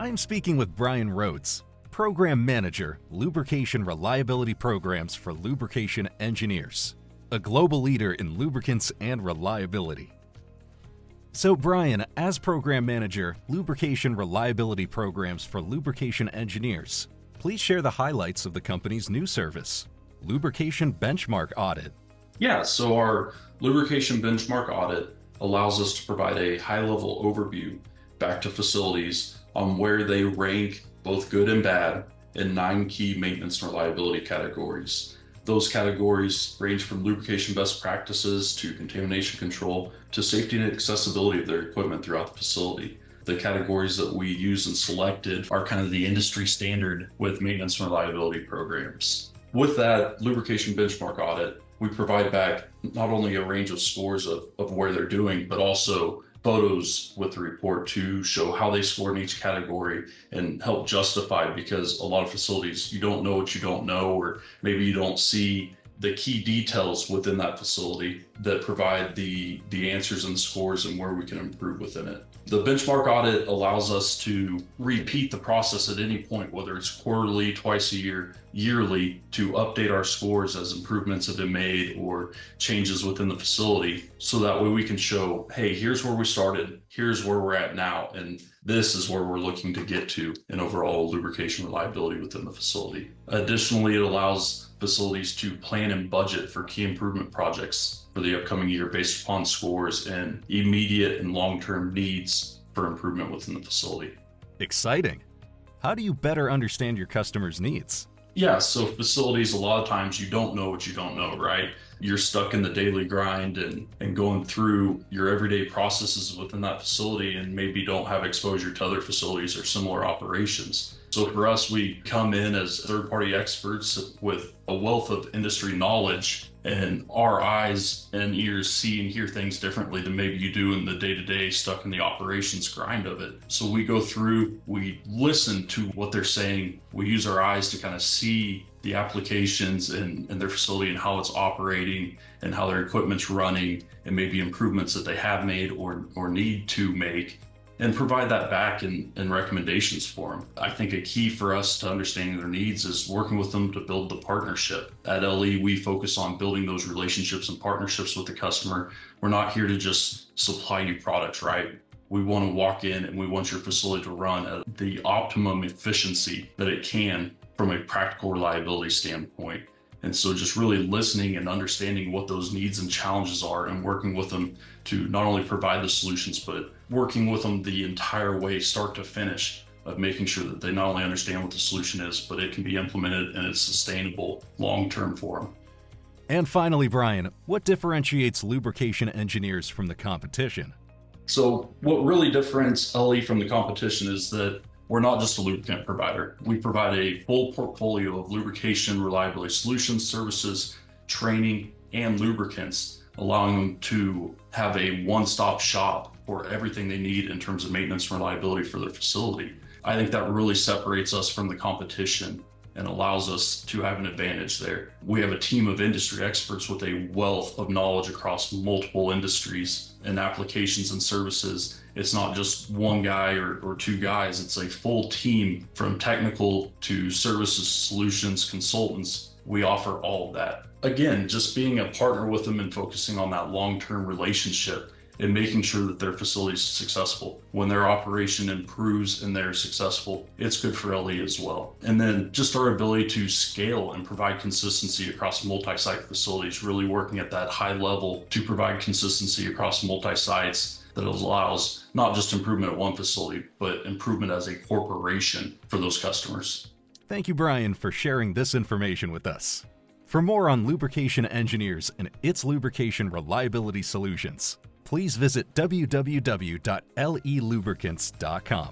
I'm speaking with Bryan Rhodes, Program Manager, Lubrication Reliability Programs for Lubrication Engineers, a global leader in lubricants and reliability. So Bryan, as Program Manager, Lubrication Reliability Programs for Lubrication Engineers, please share the highlights of the company's new service, Lubrication Benchmark Audit. Yeah, so our Lubrication Benchmark Audit allows us to provide a high-level overview back to facilities on where they rank both good and bad in 9 key maintenance and reliability categories. Those categories range from lubrication best practices to contamination control to safety and accessibility of their equipment throughout the facility. The categories that we use and selected are kind of the industry standard with maintenance and reliability programs. With that lubrication benchmark audit, we provide back not only a range of scores of where they're doing, but also photos with the report to show how they score in each category and help justify, because a lot of facilities, you don't know what you don't know, or maybe you don't see the key details within that facility that provide the answers and scores and where we can improve within it. The benchmark audit allows us to repeat the process at any point, whether it's quarterly, twice a year, yearly, to update our scores as improvements have been made or changes within the facility. So that way we can show, hey, here's where we started, here's where we're at now, and this is where we're looking to get to in overall lubrication reliability within the facility. Additionally, it allows facilities to plan and budget for key improvement projects for the upcoming year based upon scores and immediate and long-term needs for improvement within the facility. Exciting. How do you better understand your customers' needs? Yeah, so facilities, a lot of times you don't know what you don't know, right? You're stuck in the daily grind and going through your everyday processes within that facility and maybe don't have exposure to other facilities or similar operations. So for us, we come in as third-party experts with a wealth of industry knowledge, and our eyes and ears see and hear things differently than maybe you do in the day-to-day stuck in the operations grind of it. So we go through, we listen to what they're saying, we use our eyes to kind of see the applications and their facility and how it's operating and how their equipment's running and maybe improvements that they have made or need to make, and provide that back in recommendations for them. I think a key for us to understanding their needs is working with them to build the partnership. At LE, we focus on building those relationships and partnerships with the customer. We're not here to just supply you products, right? We want to walk in and we want your facility to run at the optimum efficiency that it can from a practical reliability standpoint. And so just really listening and understanding what those needs and challenges are and working with them to not only provide the solutions, but working with them the entire way, start to finish, of making sure that they not only understand what the solution is, but it can be implemented and it's sustainable long-term for them. And finally, Bryan, what differentiates lubrication engineers from the competition? So what really differentiates LE from the competition is that we're not just a lubricant provider. We provide a full portfolio of lubrication reliability solutions, services, training, and lubricants, allowing them to have a one-stop shop for everything they need in terms of maintenance and reliability for their facility. I think that really separates us from the competition and allows us to have an advantage there. We have a team of industry experts with a wealth of knowledge across multiple industries and applications and services. It's not just one guy or two guys, it's a full team from technical to services, solutions, consultants. We offer all of that. Again, just being a partner with them and focusing on that long-term relationship and making sure that their facility is successful. When their operation improves and they're successful, it's good for LE as well. And then just our ability to scale and provide consistency across multi-site facilities, really working at that high level to provide consistency across multi-sites that allows not just improvement at one facility, but improvement as a corporation for those customers. Thank you, Bryan, for sharing this information with us. For more on lubrication engineers and its lubrication reliability solutions, please visit www.lelubricants.com.